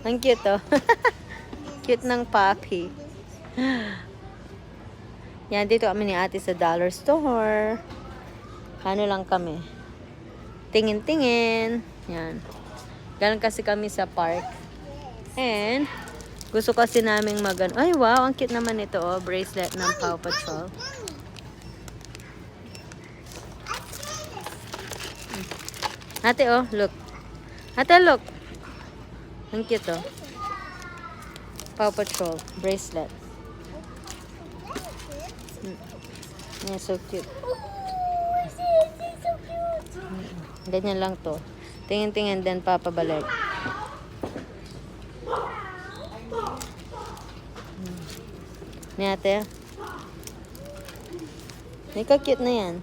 Ang cute, oh. Cute ng puppy. Yan, dito kami ni ate sa dollar store. Ano lang kami. Tingin-tingin. Yan. Galing kasi kami sa park. And, gusto kasi naming ay, wow. Ang cute naman ito, oh. Bracelet ng Paw Patrol. Ate, oh. Look. Ate, look. Ang cute, oh. Paw Patrol. Bracelet. Yeah, so cute. Ganyan lang to. Tingin-tingin din papabalik. Ni ate. May ka-cute na yan.